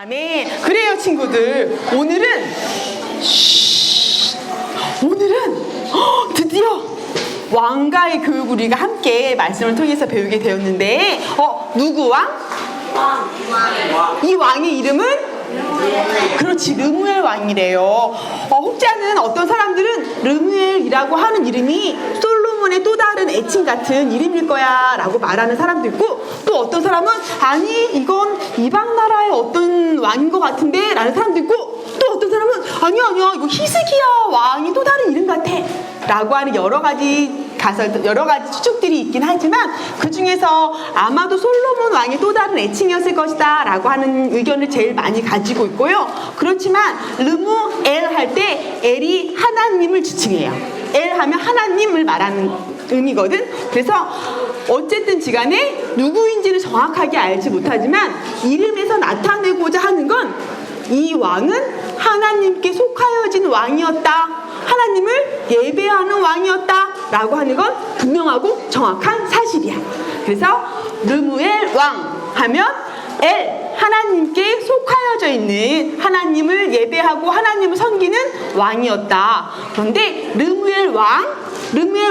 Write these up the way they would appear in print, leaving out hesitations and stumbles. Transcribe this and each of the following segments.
아멘. 그래요, 친구들. 오늘은 드디어 왕가의 교육을 우리가 함께 말씀을 통해서 배우게 되었는데, 누구 왕? 이 왕의 이름은? 그렇지, 르무엘 왕이래요. 혹자는 어떤 사람들은 르무엘이라고 하는 이름이 솔로몬의 또 다른 애칭 같은 이름일 거야 라고 말하는 사람도 있고, 또 어떤 사람은 아니 이건 이방 나라의 어떤 왕인 것 같은데 라는 사람도 있고, 또 어떤 사람은 아니야 이거 히스기야 왕이 또 다른 이름 같아 라고 하는 여러 가지 추측들이 있긴 하지만, 그 중에서 아마도 솔로몬 왕이 또 다른 애칭이었을 것이다 라고 하는 의견을 제일 많이 가지고 있고요. 그렇지만 르무엘 할 때 엘이 하나님을 지칭해요. 엘 하면 하나님을 말하는 의미거든. 그래서 어쨌든 지간에 누구인지는 정확하게 알지 못하지만 이름에서 나타내고자 하는 건 이 왕은 하나님께 속하여진 왕이었다, 하나님을 예배하는 왕이었다 라고 하는 건 분명하고 정확한 사실이야. 그래서 르무엘 왕 하면 엘, 하나님께 속하여져 있는, 하나님을 예배하고 하나님을 섬기는 왕이었다. 그런데 르무엘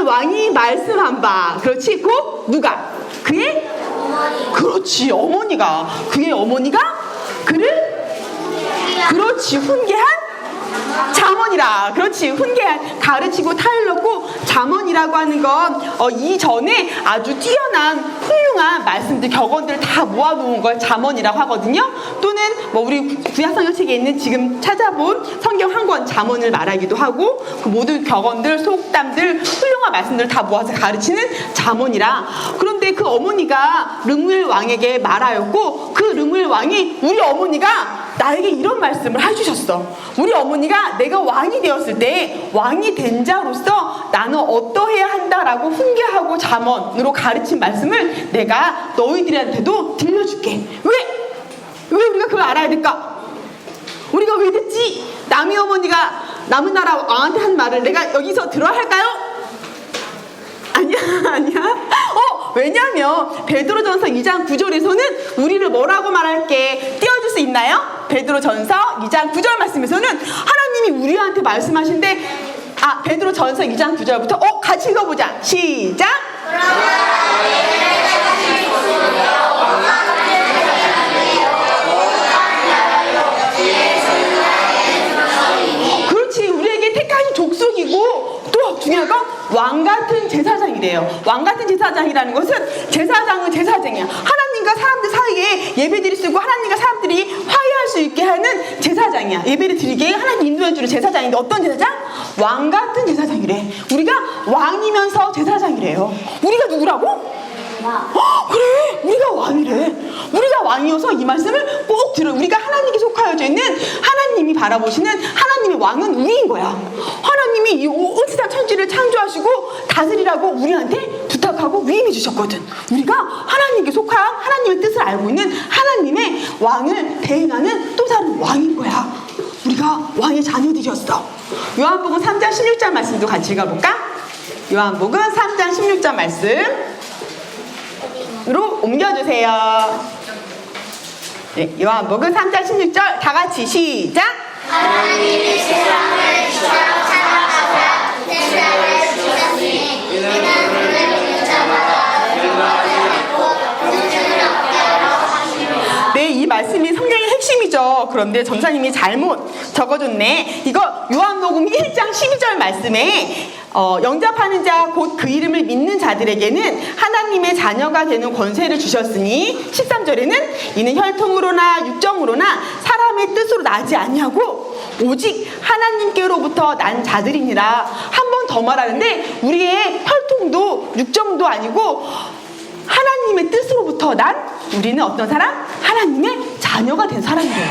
왕이 말씀한 바, 그렇지, 곧 누가? 그의 어머니. 그렇지, 어머니가, 그의 어머니가 그를, 그렇지, 훈계한 잠언이라. 그렇지, 훈계한, 가르치고 타일렀고 잠언이라고 하는 건 이전에 아주 뛰어난 훌륭한 말씀들, 격언들을 다 모아놓은 걸 잠언이라고 하거든요. 또는 우리 구약성경책에 있는 지금 찾아본 성경 한 권 잠언을 말하기도 하고, 그 모든 격언들, 속담들, 훌륭한 말씀들을 다 모아서 가르치는 잠언이라. 그런데 그 어머니가 르무엘 왕에게 말하였고, 그 르무엘 왕이 우리 어머니가 나에게 이런 말씀을 해주셨어. 우리 어머니가 내가 왕이 되었을 때, 왕이 된 자로서 나는 어떠해야 한다라고 훈계하고 잠언으로 가르친 말씀을 내가 너희들한테도 들려줄게. 왜 우리가 그걸 알아야 될까? 우리가 왜 듣지? 남의 어머니가 남은 나라 왕한테 한 말을 내가 여기서 들어야 할까요? 아니야. 왜냐하면 베드로전서 2장 9절에서는 우리를 뭐라고 말할게? 띄워줄 수 있나요? 베드로전서 2장 9절 말씀에서는 하나님이 우리한테 말씀하신데, 베드로전서 2장 9절부터 같이 읽어보자. 시작. 그렇지, 우리에게 택하신 족속이고, 또 중요한 건 왕 같은 제사장이래요. 왕 같은 제사장이라는 것은, 제사장은 제사장이야. 하나님과 사람들 사이에 예배드릴 수 있고 하나님과 사람들이 화해할 수 있게 하는 제사장이야. 예배를 드리게 하나님 인도해주는 제사장인데, 어떤 제사장? 왕 같은 제사장이래. 우리가 왕이면서 제사장이래요. 우리가 누구라고? 그래, 우리가 왕이래. 우리가 왕이어서 이 말씀을 꼭 들어. 우리가 하나님께 속하여져 있는, 하나님이 바라보시는 하나님의 왕은 우리인 거야. 하나님이 이 온 세상 천지를 창조하시고 다스리라고 우리한테 부탁하고 위임해 주셨거든. 우리가 하나님께 속한, 하나님의 뜻을 알고 있는 하나님의 왕을 대행하는 또 다른 왕인 거야. 우리가 왕의 자녀들이었어. 요한복음 3장 16절 말씀도 같이 읽어볼까? 요한복음 3장 16절 말씀 로 옮겨주세요. 네, 요한복음 3장 16절 다 같이 시작. 하나님이 세상을 이처럼 사랑하사 세상을 주셨으니 이는 그를 믿는 자마다 영생을 얻고 영생을 얻게 하려 하심이라. 네, 이 말씀이 성경의 핵심이죠. 그런데 전사님이 잘못 적어줬네. 이거 요한복음 1장 12절 말씀에 영접하는 자 곧 그 이름을 믿는 자들에게는 하나님의 자녀가 되는 권세를 주셨으니, 13절에는 이는 혈통으로나 육정으로나 사람의 뜻으로 나지 아니하고 오직 하나님께로부터 난 자들이니라. 한 번 더 말하는데, 우리의 혈통도 육정도 아니고 하나님의 뜻으로부터 난, 우리는 어떤 사람? 하나님의 자녀가 된 사람이에요.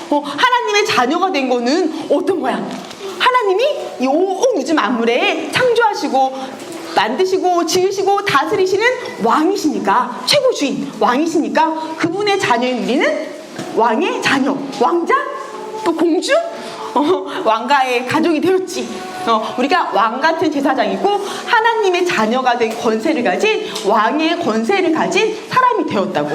하나님의 자녀가 된 거는 어떤 거야? 하나님이 이 온 우주 만물에 창조하시고 만드시고 지으시고 다스리시는 왕이시니까, 최고 주인 왕이시니까 그분의 자녀인 우리는 왕의 자녀, 왕자, 또 공주, 왕가의 가족이 되었지. 우리가 왕 같은 제사장이고 하나님의 자녀가 된 권세를 가진 왕의 권세를 가진 사람이 되었다고.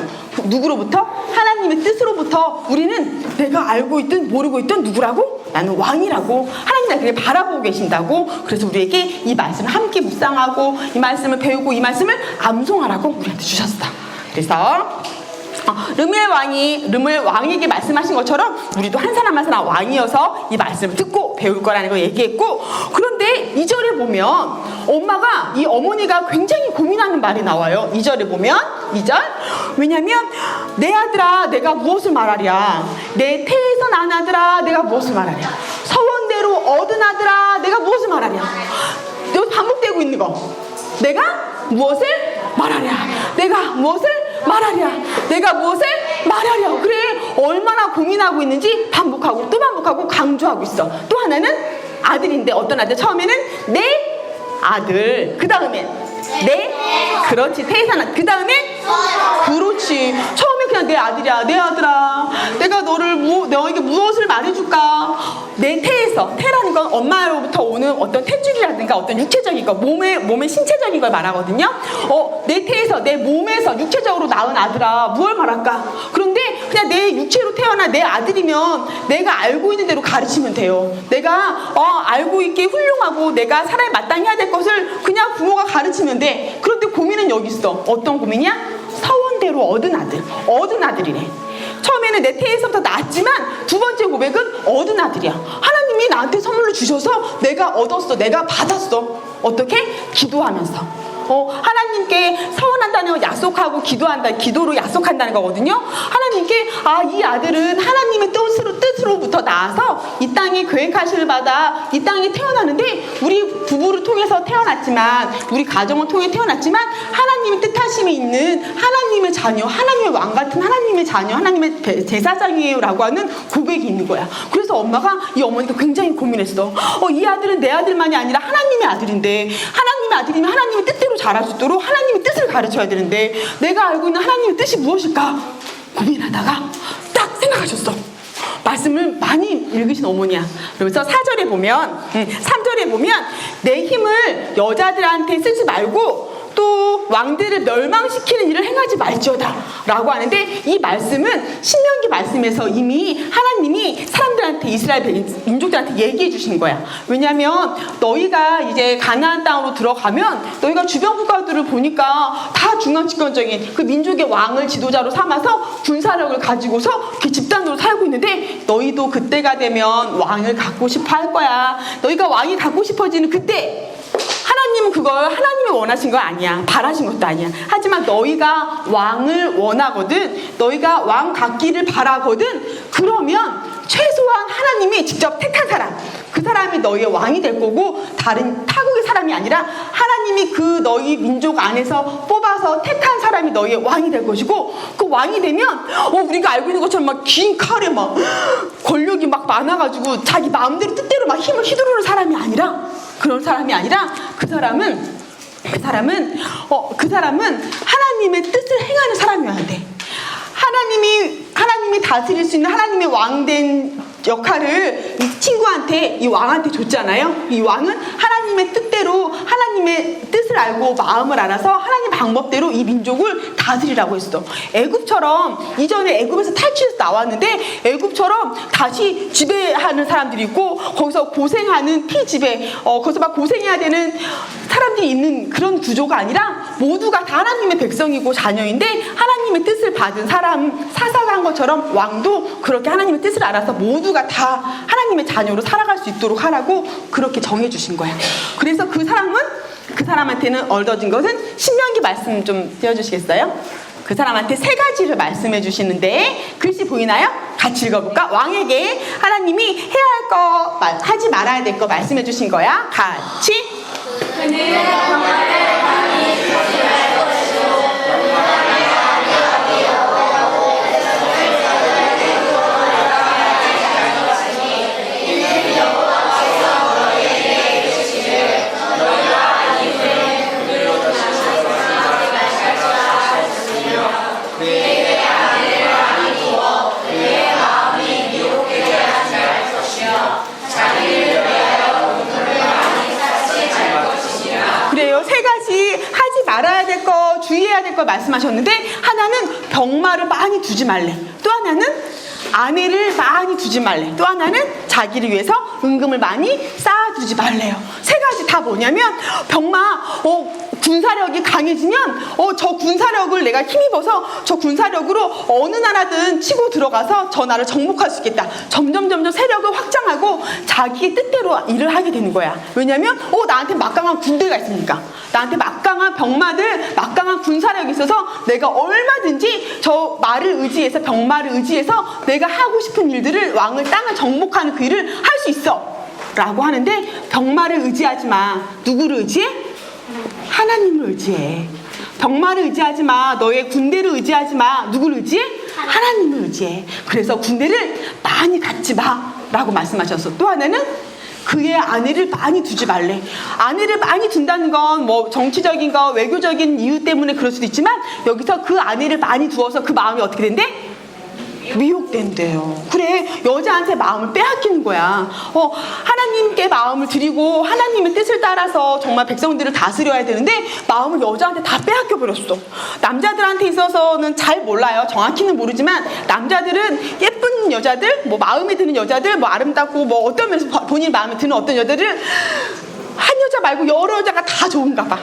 누구로부터? 하나님의 뜻으로부터. 우리는 내가 알고 있든 모르고 있든 누구라고? 나는 왕이라고. 하나님 나를 바라보고 계신다고. 그래서 우리에게 이 말씀을 함께 묵상하고 이 말씀을 배우고 이 말씀을 암송하라고 우리한테 주셨어. 그래서 르무엘 왕에게 말씀하신 것처럼 우리도 한 사람 한 사람 왕이어서 이 말씀을 듣고 배울 거라는 걸 얘기했고, 그런데 2절에 보면 엄마가, 이 어머니가 굉장히 고민하는 말이 나와요. 2절에 보면 2절, 왜냐면 내 아들아 내가 무엇을 말하랴, 내 태에서 난 아들아 내가 무엇을 말하랴, 서원대로 얻은 아들아 내가 무엇을 말하랴. 여기 반복되고 있는 거, 내가 무엇을 말하랴, 내가 무엇을 말하랴, 내가 무엇을 말하랴. 그래, 얼마나 고민하고 있는지 반복하고 또 반복하고 강조하고 있어. 또 하나는 아들인데, 어떤 아들? 처음에는 내 아들, 그 다음에 내, 그렇지, 태산아, 그 다음에 그렇지, 처음에 그냥 내 아들이야, 내 아들아 내가 너에게 무엇을 말해줄까. 내 태에서, 태라는 건 엄마로부터 오는 어떤 탯줄이라든가 어떤 육체적인 거, 몸의 신체적인 걸 말하거든요. 내 태에서, 내 몸에서 육체적으로 낳은 아들아 무엇을 말할까. 그런데 그냥 내 육체로 태어난 내 아들이면 내가 알고 있는 대로 가르치면 돼요. 내가 알고 있게 훌륭하고 내가 사람이 마땅히 해야 될 것을 그냥 부모가 가르치면 돼. 그런데 고민은 여기 있어. 어떤 고민이야? 서원대로 얻은 아들, 얻은 아들이래. 처음에는 내 태에서부터 낳았지만 두 번째 고백은 얻은 아들이야. 하나님이 나한테 선물로 주셔서 내가 얻었어, 내가 받았어. 어떻게? 기도하면서. 하나님께 서원한다는 걸 약속하고 기도한다, 기도로 약속한다는 거거든요. 하나님께 이 아들은 하나님의 뜻으로부터 나와서 이 땅에 계획하시를 받아 이 땅에 태어나는데, 우리 부부를 통해서 태어났지만, 우리 가정을 통해 태어났지만 하나님의 뜻하심이 있는 하나님의 자녀, 하나님의 왕 같은 하나님의 자녀, 하나님의 제사장이에요 라고 하는 고백이 있는 거야. 그래서 이 어머니가 굉장히 고민했어. 이 아들은 내 아들만이 아니라 하나님의 아들인데, 하나님의 아들이면 하나님의 뜻대로 자랄 수 있도록 하나님의 뜻을 가르쳐야 되는데 내가 알고 있는 하나님의 뜻이 무엇일까 고민하다가 딱 생각하셨어. 말씀을 많이 읽으신 어머니야. 그래서 4절에 보면 3절에 보면 내 힘을 여자들한테 쓰지 말고 또 왕들을 멸망시키는 일을 행하지 말지어다 라고 하는데, 이 말씀은 신명기 말씀에서 이미 하나님이 사람들한테, 이스라엘 민족들한테 얘기해 주신 거야. 왜냐하면 너희가 이제 가나안 땅으로 들어가면 너희가 주변 국가들을 보니까 다 중앙집권적인 그 민족의 왕을 지도자로 삼아서 군사력을 가지고서 이렇게 집단으로 살고 있는데, 너희도 그때가 되면 왕을 갖고 싶어 할 거야. 너희가 왕이 갖고 싶어지는 그때, 하나님은 그걸 하나님이 원하신 거 아니야. 바라신 것도 아니야. 하지만 너희가 왕을 원하거든, 너희가 왕 갖기를 바라거든, 그러면 최소한 하나님이 직접 택한 사람, 그 사람이 너희의 왕이 될 거고, 다른 타국의 사람이 아니라 하나님이 그 너희 민족 안에서 뽑아서 택한 사람이 너희의 왕이 될 것이고, 그 왕이 되면 우리가 알고 있는 것처럼 막 긴 칼에 막 권력이 막 많아가지고 자기 마음대로 뜻대로 막 힘을 휘두르는 사람이 아니라, 그런 사람이 아니라 그 사람은 하나님의 뜻을 행하는 사람이어야 돼. 하나님이 다스릴 수 있는 하나님의 왕된 역할을 이 친구한테, 이 왕한테 줬잖아요. 이 왕은 하나님의 뜻대로, 하나님의 뜻을 알고 마음을 알아서 하나님 방법대로 이 민족을 다스리라고 했어. 애굽처럼, 이전에 애굽에서 탈출해서 나왔는데 애굽처럼 다시 지배하는 사람들이 있고, 거기서 고생하는 피지배, 거기서 막 고생해야 되는 사람들이 있는 그런 구조가 아니라 모두가 다 하나님의 백성이고 자녀인데, 하나님의 뜻을 받은 사람, 사사가 한 것처럼 왕도 그렇게 하나님의 뜻을 알아서 모두가 다 하나님의 자녀로 살아갈 수 있도록 하라고 그렇게 정해주신 거야. 그래서 그 사람한테는 얻어진 것은, 신명기 말씀 좀 띄워주시겠어요? 그 사람한테 3가지를 말씀해 주시는데, 글씨 보이나요? 같이 읽어볼까? 왕에게 하나님이 해야 할 거, 하지 말아야 될 거 말씀해 주신 거야. 같이. 걸 말씀하셨는데, 하나는 병마를 많이 두지 말래. 또 하나는 아내를 많이 두지 말래. 또 하나는 자기를 위해서 은금을 많이 쌓아두지 말래요. 세 가지 다 뭐냐면, 병마 군사력이 강해지면 저 군사력을 내가 힘입어서 저 군사력으로 어느 나라든 치고 들어가서 저 나라를 정복할 수 있겠다. 점점 세력을 확장하고 자기의 뜻대로 일을 하게 되는 거야. 왜냐면 나한테 막강한 군대가 있으니까. 나한테 막강한 병마들, 막강한 군사력이 있어서 내가 얼마든지 저 말을 의지해서, 병마를 의지해서 내가 하고 싶은 일들을, 왕을, 땅을 정복하는 그 일을 할 수 있어 라고 하는데, 병마를 의지하지 마. 누구를 의지해? 하나님을 의지해. 병마를 의지하지 마. 너의 군대를 의지하지 마. 누구를 의지해? 하나님을 의지해. 그래서 군대를 많이 갖지 마 라고 말씀하셨어. 또 하나는 그의 아내를 많이 두지 말래. 아내를 많이 둔다는 건 뭐 정치적인 거, 외교적인 이유 때문에 그럴 수도 있지만, 여기서 그 아내를 많이 두어서 그 마음이 어떻게 된대? 미혹된대요. 그래, 여자한테 마음을 빼앗기는 거야. 하나님께 마음을 드리고 하나님의 뜻을 따라서 정말 백성들을 다스려야 되는데 마음을 여자한테 다 빼앗겨 버렸어. 남자들한테 있어서는 잘 몰라요. 정확히는 모르지만 남자들은 예쁜 여자들, 뭐 마음에 드는 여자들, 뭐 아름답고 뭐 어떤 면에서 본인 마음에 드는 어떤 여자들을, 한 여자 말고 여러 여자가 다 좋은가 봐.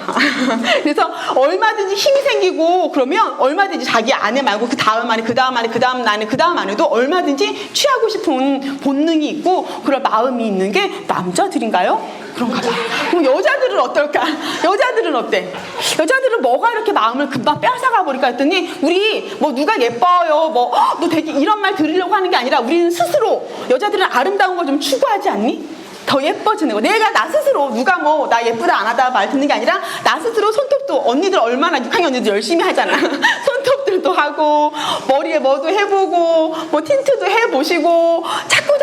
그래서 얼마든지 힘이 생기고 그러면 얼마든지 자기 아내 말고 그 다음 아내, 그 다음 아내, 그 다음 아내, 그 다음 아내도 얼마든지 취하고 싶은 본능이 있고 그런 마음이 있는 게 남자들인가요? 그런가 봐. 그럼 여자들은 어떨까? 여자들은 어때? 여자들은 뭐가 이렇게 마음을 금방 빼앗아가 버릴까 했더니, 우리 뭐 누가 예뻐요, 뭐 너 되게 이런 말 들으려고 하는 게 아니라 우리는 스스로, 여자들은 아름다운 걸 좀 추구하지 않니? 더 예뻐지는 거. 내가 나 스스로, 누가 뭐 나 예쁘다 안 하다 말 듣는 게 아니라 나 스스로 손톱도, 언니들 얼마나 6학년 언니들 열심히 하잖아. 손톱들도 하고 머리에 뭐도 해보고 뭐 틴트도 해보시고 자꾸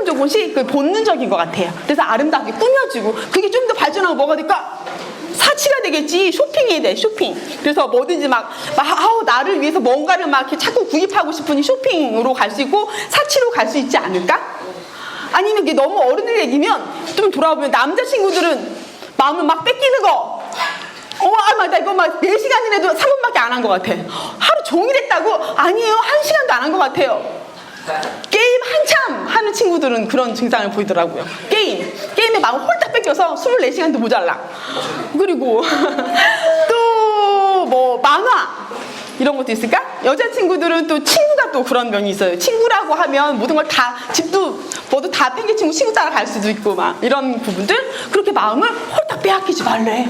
조금씩 그 본능적인 것 같아요. 그래서 아름답게 꾸며주고, 그게 좀 더 발전하고 뭐가 될까? 사치가 되겠지. 쇼핑이 돼, 쇼핑. 그래서 뭐든지 나를 위해서 뭔가를 막 이렇게 자꾸 구입하고 싶으니 쇼핑으로 갈 수 있고 사치로 갈 수 있지 않을까? 아니면 이게 너무 어른을 얘기면, 좀 돌아보면 남자친구들은 마음을 막 뺏기는 거. 나 이거 막 4시간이라도 3분밖에 안 한 것 같아. 하루 종일 했다고? 아니에요. 1시간도 안 한 것 같아요. 게임 한참 하는 친구들은 그런 증상을 보이더라고요. 게임에 마음 홀딱 뺏겨서 24시간도 모자라. 그리고 또 뭐 만화 이런 것도 있을까? 여자친구들은 또 친구가 또 그런 면이 있어요. 친구라고 하면 모든 걸 다, 집도 뭐도 다 팽개치고 친구 따라 갈 수도 있고 막 이런 부분들. 그렇게 마음을 홀딱 빼앗기지 말래.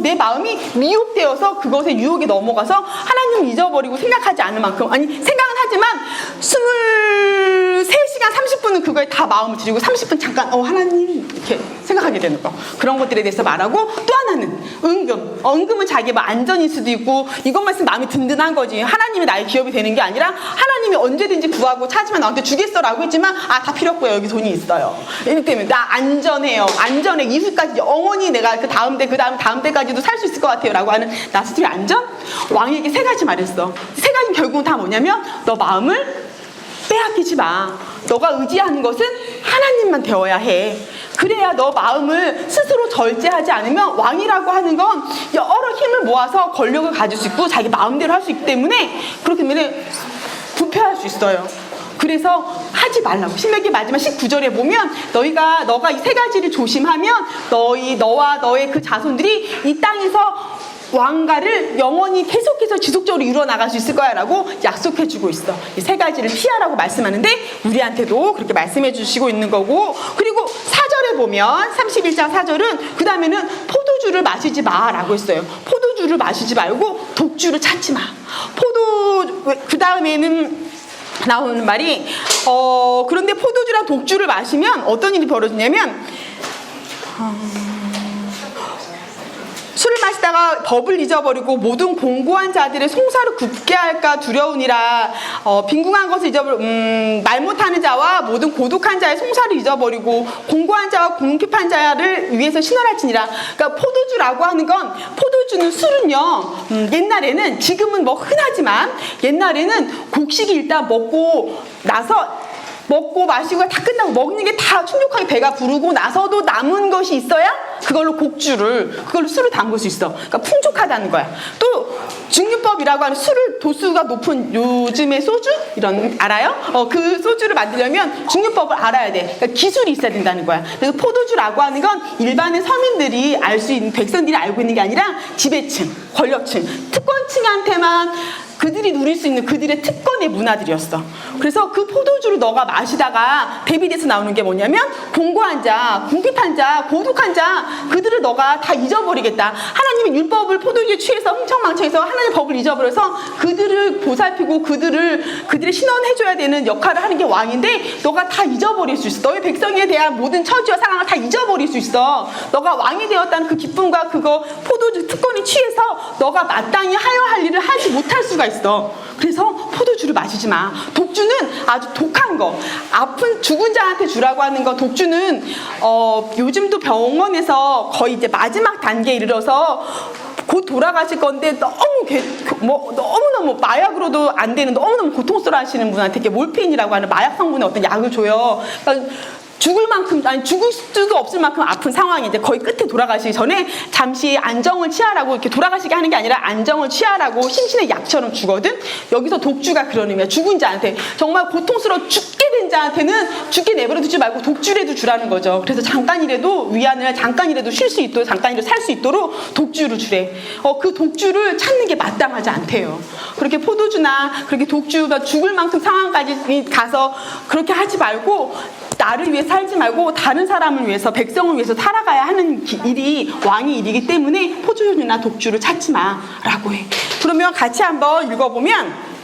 내 마음이 미혹되어서 그것에 유혹에 넘어가서 하나님을 잊어버리고 생각하지 않을 만큼, 아니 생각은 하지만 23시간 30분은 그거에 다 마음을 들이고 30분 잠깐 하나님 이렇게 생각하게 되는 거. 그런 것들에 대해서 말하고, 또 하나는 은금은 자기 뭐 안전일 수도 있고, 이것만 있으면 마음이 든든한 거지. 하나님이 나의 기업이 되는 게 아니라 하나님이 언제든지 구하고 찾으면 나한테 주겠어라고 했지만, 다 필요 없고요, 여기 돈이 있어요. 이렇기 때문에 나 안전해요. 안전해. 이후까지 영원히 내가 그 다음 때까지도 살 수 있을 것 같아요 라고 하는 나 스스로의 안전. 왕에게 3가지 말했어. 3가지는 결국은 다 뭐냐면, 너 마음을 빼앗기지 마. 너가 의지하는 것은 하나님만 되어야 해. 그래야 너 마음을 스스로 절제하지 않으면, 왕이라고 하는 건 여러 힘을 모아서 권력을 가질 수 있고 자기 마음대로 할 수 있기 때문에, 그렇기 때문에 부패할 수 있어요. 그래서 하지 말라고. 신명기 마지막 19절에 보면, 너가 이 3가지를 조심하면 너와 너의 그 자손들이 이 땅에서 왕가를 영원히 계속해서 지속적으로 이루어나갈 수 있을 거야 라고 약속해주고 있어. 이 3가지를 피하라고 말씀하는데 우리한테도 그렇게 말씀해 주시고 있는 거고, 그리고 4절에 보면 31장 4절은 그 다음에는 포도주를 마시지 마 라고 했어요. 포도주를 마시지 말고 독주를 찾지 마. 그 다음에는 나오는 말이 그런데 포도주랑 독주를 마시면 어떤 일이 벌어지냐면, 술을 마시다가 법을 잊어버리고 모든 공고한 자들의 송사를 굽게 할까 두려우니라. 빈궁한 것을 말 못하는 자와 모든 고독한 자의 송사를 잊어버리고 공고한 자와 궁핍한 자를 위해서 신원할지니라. 그러니까 포도주라고 하는 건, 포도주는 술은요, 옛날에는, 지금은 뭐 흔하지만 옛날에는 곡식이 일단 먹고 마시고 다 끝나고 먹는 게 다 충족하게 배가 부르고 나서도 남은 것이 있어야 그걸로 술을 담글 수 있어. 그러니까 풍족하다는 거야. 또 증류법이라고 하는 술을 도수가 높은 요즘의 소주 이런 알아요? 그 소주를 만들려면 증류법을 알아야 돼. 그러니까 기술이 있어야 된다는 거야. 그래서 포도주라고 하는 건 일반의 서민들이 알 수 있는, 백성들이 알고 있는 게 아니라 지배층, 권력층, 특권층한테만 그들이 누릴 수 있는 그들의 특권의 문화들이었어. 그래서 그 포도주를 너가 마시다가 대비돼서 나오는 게 뭐냐면 공고한 자, 궁핍한 자, 고독한 자, 그들을 너가 다 잊어버리겠다. 하나님의 율법을 포도주에 취해서 흥청망청해서 하나님의 법을 잊어버려서 그들을 보살피고 그들의 신원해줘야 되는 역할을 하는 게 왕인데 너가 다 잊어버릴 수 있어. 너의 백성에 대한 모든 처지와 상황을 다 잊어버릴 수 있어. 너가 왕이 되었다는 그 기쁨과 그거 포도주 특권에 취해서 너가 마땅히 하여야 할 일을 하지 못할 수가 있어. 그래서 포도주를 마시지 마. 독주는 아주 독한 거. 아픈 죽은 자한테 주라고 하는 거. 독주는 요즘도 병원에서 거의 이제 마지막 단계에 이르러서 곧 돌아가실 건데 너무너무 마약으로도 안 되는 너무너무 고통스러워 하시는 분한테 이렇게 몰핀이라고 하는 마약 성분의 어떤 약을 줘요. 그러니까 죽을 만큼, 아니 죽을 수도 없을 만큼 아픈 상황이 이제 거의 끝에 돌아가시기 전에 잠시 안정을 취하라고, 이렇게 돌아가시게 하는 게 아니라 안정을 취하라고 심신의 약처럼 주거든. 여기서 독주가 그런 의미야. 죽은 자한테, 정말 고통스러워 죽게 된 자한테는 죽게 내버려 두지 말고 독주라도 주라는 거죠. 그래서 잠깐이라도 위안을, 잠깐이라도 쉴 수 있도록, 잠깐이라도 살 수 있도록 독주를 주래. 그 독주를 찾는 게 마땅하지 않대요. 그렇게 포도주나 그렇게 독주가 죽을 만큼 상황까지 가서 그렇게 하지 말고, 나를 위해 살지 말고 다른 사람을 위해서, 백성을 위해서 살아가야 하는 일이 왕의 일이기 때문에 포도주나 독주를 찾지 마라고 해. 그러면 같이 한번 읽어보면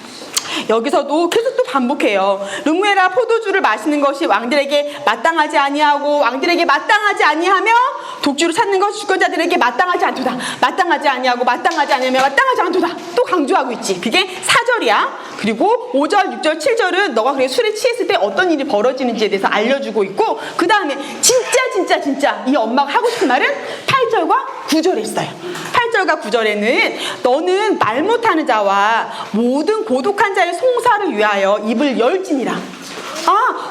여기서도 계속 또 반복해요. 르무엘아, 포도주를 마시는 것이 왕들에게 마땅하지 아니하고 왕들에게 마땅하지 아니하며 독주를 찾는 것이 주권자들에게 마땅하지 않도다. 마땅하지 아니하고 마땅하지 아니하며 마땅하지 않도다. 또 강조하고 있지. 그게 4절이야. 그리고 5절, 6절, 7절은 너가 그래 술에 취했을 때 어떤 일이 벌어지는지에 대해서 알려주고 있고, 그 다음에 진짜 이 엄마가 하고 싶은 말은 8절과 9절에 있어요. 8절과 9절에는 너는 말 못하는 자와 모든 고독한 자의 송사를 위하여 입을 열지니라.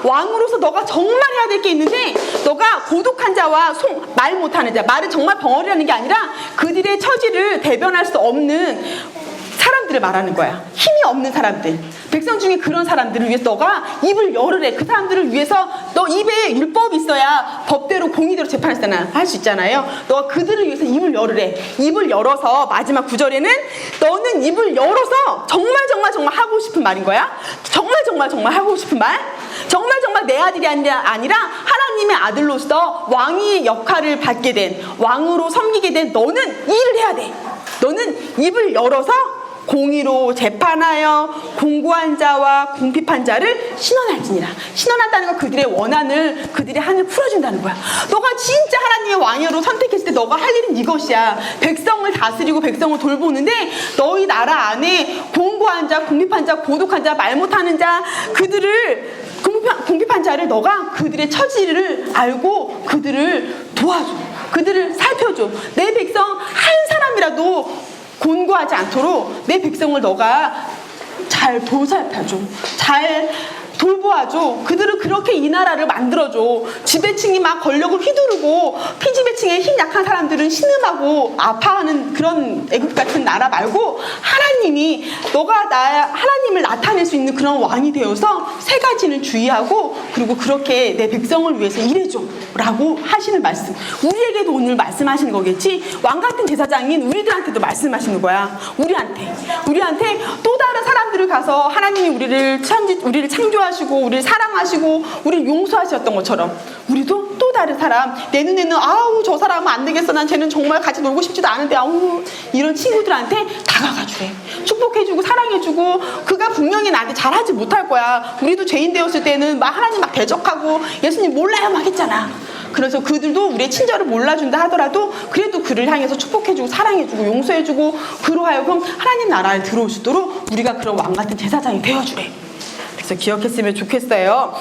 왕으로서 너가 정말 해야 될 게 있는데, 너가 고독한 자와 말 못하는 자, 말은 정말 벙어리라는 게 아니라 그들의 처지를 대변할 수 없는 사람들을 말하는 거야. 힘이 없는 사람들. 백성 중에 그런 사람들을 위해서 너가 입을 열으래. 그 사람들을 위해서 너 입에 율법이 있어야 법대로 공의대로 재판을 할 수 있잖아요. 너가 그들을 위해서 입을 열으래. 입을 열어서 마지막 9절에는 너는 입을 열어서 정말 하고 싶은 말인 거야. 정말 하고 싶은 말. 정말 내 아들이 아니라 하나님의 아들로서 왕의 역할을 받게 된, 왕으로 섬기게 된 너는 일을 해야 돼. 너는 입을 열어서 공의로 재판하여 공고한 자와 궁핍한 자를 신원할지니라. 신원한다는 건 그들의 원한을, 그들의 한을 풀어준다는 거야. 너가 진짜 하나님의 왕으로 선택했을 때 너가 할 일은 이것이야. 백성을 다스리고 백성을 돌보는데 너희 나라 안에 공고한 자, 궁핍한 자, 고독한 자, 말 못하는 자, 그들을 궁핍한 자를 너가 그들의 처지를 알고 그들을 도와줘. 그들을 살펴줘. 내 백성 한 사람이라도 곤고하지 않도록 내 백성을 너가 잘 보살펴줘. 잘 돌보아줘. 그들을 그렇게 이 나라를 만들어줘. 지배층이 막 권력을 휘두르고 피지배층의 힘 약한 사람들은 신음하고 아파하는 그런 애국 같은 나라 말고, 하나님이 너가 하나님을 나타낼 수 있는 그런 왕이 되어서 세 가지는 주의하고, 그리고 그렇게 내 백성을 위해서 일해줘 라고 하시는 말씀. 우리에게도 오늘 말씀하시는 거겠지. 왕 같은 제사장인 우리들한테도 말씀하시는 거야. 우리한테 또 다른 사람들을 가서 하나님이 우리를 창조하시고 우리를 사랑하시고 우리를 용서하셨던 것처럼, 우리도 또 다른 사람, 내 눈에는 저 사람은 안 되겠어, 난 쟤는 정말 같이 놀고 싶지도 않은데 이런 친구들한테 다가가주래. 축복해주고 사랑해주고, 그가 분명히 나한테 잘하지 못할 거야. 우리도 죄인 되었을 때는 막 하나님 막 대적하고 예수님 몰라요 막 했잖아. 그래서 그들도 우리의 친절을 몰라준다 하더라도 그래도 그를 향해서 축복해주고 사랑해주고 용서해주고, 그로 하여금 하나님 나라를 들어올 수 있도록 우리가 그런 왕 같은 제사장이 되어주래. 그래서 기억했으면 좋겠어요.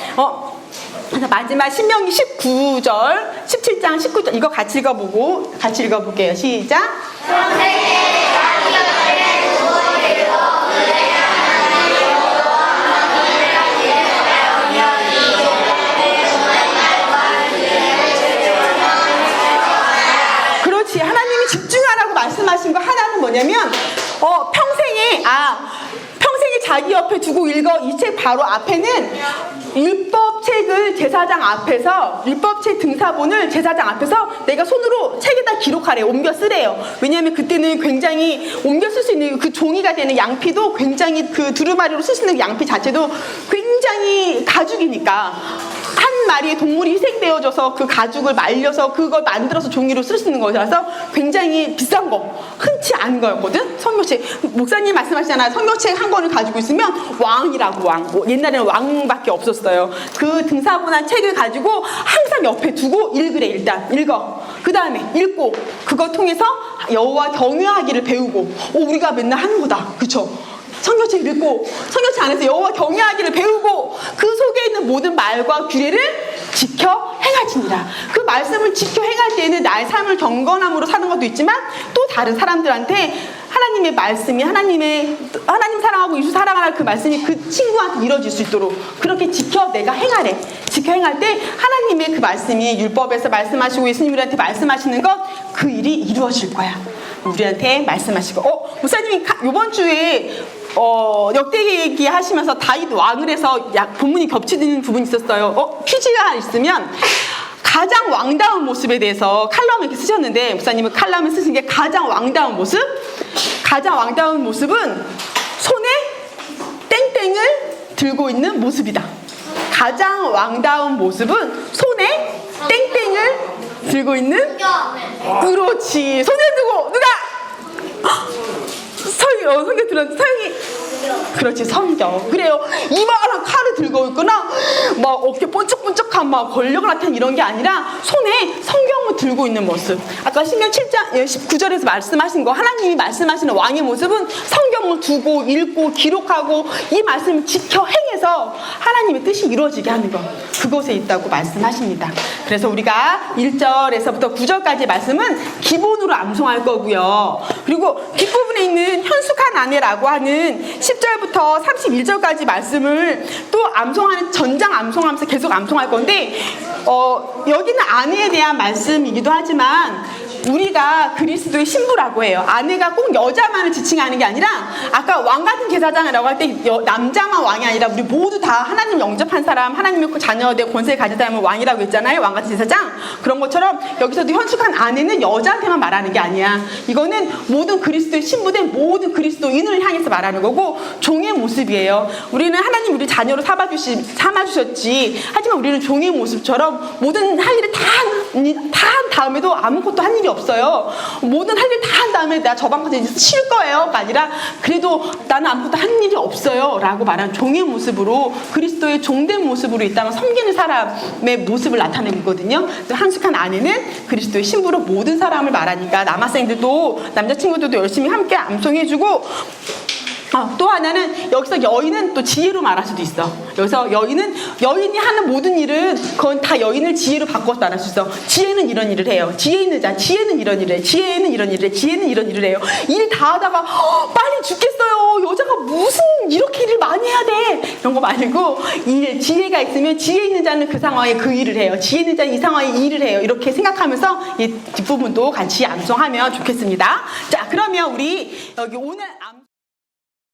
마지막 신명기 19절, 17장 19절 이거 같이 읽어볼게요. 시작. 그렇지. 하나님이 집중하라고 말씀하신 거 하나는 뭐냐면 평생 자기 옆에 두고 읽어. 이 책 바로 앞에는 율법책을 제사장 앞에서, 율법책 등사본을 제사장 앞에서 내가 손으로 책에다 기록하래요. 옮겨 쓰래요. 왜냐하면 그때는 굉장히 옮겨 쓸 수 있는 그 종이가 되는 양피도 굉장히, 그 두루마리로 쓸 수 있는 양피 자체도 굉장히 가죽이니까 한 마리의 동물이 희생되어져서 그 가죽을 말려서 그걸 만들어서 종이로 쓸 수 있는 거라서 굉장히 비싼 거, 흔치 않은 거였거든. 성경책, 목사님 말씀하시잖아요. 성경책 한 권을 가지고 있으면 왕이라고, 왕. 뭐 옛날에는 왕밖에 없었어요. 그 등사본한 책을 가지고 항상 옆에 두고 읽으래. 일단 읽어. 그 다음에 읽고 그거 통해서 여호와 경외하기를 배우고. 우리가 맨날 하는 거다, 그쵸? 성경책 읽고 성경책 안에서 여호와 경외하기를 배우고 그 속에 있는 모든 말과 규례를 지켜 행하지니라. 그 말씀을 지켜 행할 때에는 나의 삶을 경건함으로 사는 것도 있지만 또 다른 사람들한테 하나님의 말씀이, 하나님 사랑하고 예수 사랑하라 그 말씀이 그 친구한테 이루어질 수 있도록 그렇게 지켜 내가 행하래. 지켜 행할 때 하나님의 그 말씀이 율법에서 말씀하시고 예수님 우리한테 말씀하시는 것, 그 일이 이루어질 거야. 우리한테 말씀하시고. 목사님이 이번 주에 역대 얘기 하시면서 다윗 왕을 해서 본문이 겹치는 부분이 있었어요. 퀴즈가 있으면 가장 왕다운 모습에 대해서 칼럼을 이렇게 쓰셨는데, 목사님은 칼럼을 쓰신 게 가장 왕다운 모습? 가장 왕다운 모습은 손에 땡땡을 들고 있는 모습이다. 가장 왕다운 모습은 손에 땡땡을 들고 있는? 그렇지. 손에 두고 누가? 성경 들었는데 서영이, 그렇지, 성경. 그래요. 이만한 칼을 들고 있거나 막 어깨 번쩍번쩍한 막 권력을 나타내는 이런 게 아니라 손에 성경을 들고 있는 모습. 아까 신명 7장 19절에서 말씀하신 거, 하나님이 말씀하시는 왕의 모습은 성경을 두고 읽고 기록하고 이 말씀을 지켜 행해서 하나님의 뜻이 이루어지게 하는 것, 그곳에 있다고 말씀하십니다. 그래서 우리가 1절에서부터 9절까지 말씀은 기본으로 암송할 거고요. 그리고 뒷부분에 있는 현숙한 아내라고 하는 10절부터 31절까지 말씀을 또 암송하는, 전장 암송하면서 계속 암송할 건데, 여기는 아내에 대한 말씀이기도 하지만 우리가 그리스도의 신부라고 해요. 아내가 꼭 여자만을 지칭하는 게 아니라, 아까 왕 같은 제사장이라고 할 때 남자만 왕이 아니라 우리 모두 다 하나님 영접한 사람, 하나님의 자녀된 권세를 가진 사람을 왕이라고 했잖아요. 왕 같은 제사장. 그런 것처럼 여기서도 현숙한 아내는 여자한테만 말하는 게 아니야. 이거는 모든 그리스도의 신부된 모든 그리스도인을 향해서 말하는 거고 종의 모습이에요. 우리는 하나님 우리 자녀로 삼아주셨지. 하지만 우리는 종의 모습처럼 모든 할 일을 다 한 다음에도 아무것도 한 일이 없어요. 모든 할 일 다 한 다음에 내가 저 방에서 이제 쉴 거예요가 아니라 그래도 나는 아무것도 한 일이 없어요 라고 말하는 종의 모습으로, 그리스도의 종된 모습으로 이 땅을 섬기는 사람의 모습을 나타내고 있거든요. 한숙한 아내는 그리스도의 신부로 모든 사람을 말하니까 남학생들도 남자친구들도 열심히 함께 암송해주고, 또 하나는 여기서 여인은 또 지혜로 말할 수도 있어. 여기서 여인이 하는 모든 일은 그건 다 여인을 지혜로 바꿔서 말할 수 있어. 지혜는 이런 일을 해요. 지혜 있는 자, 지혜는 이런 일을 해. 지혜는 이런 일을 해. 지혜는 이런 일을 해요. 일 다 하다가 빨리 죽겠어요. 여자가 무슨 이렇게 일을 많이 해야 돼. 이런 거 말고 지혜가 있으면 지혜 있는 자는 그 상황에 그 일을 해요. 지혜 있는 자는 이 상황에 이 일을 해요. 이렇게 생각하면서 이 뒷부분도 같이 암송하면 좋겠습니다. 자, 그러면 우리 여기 오늘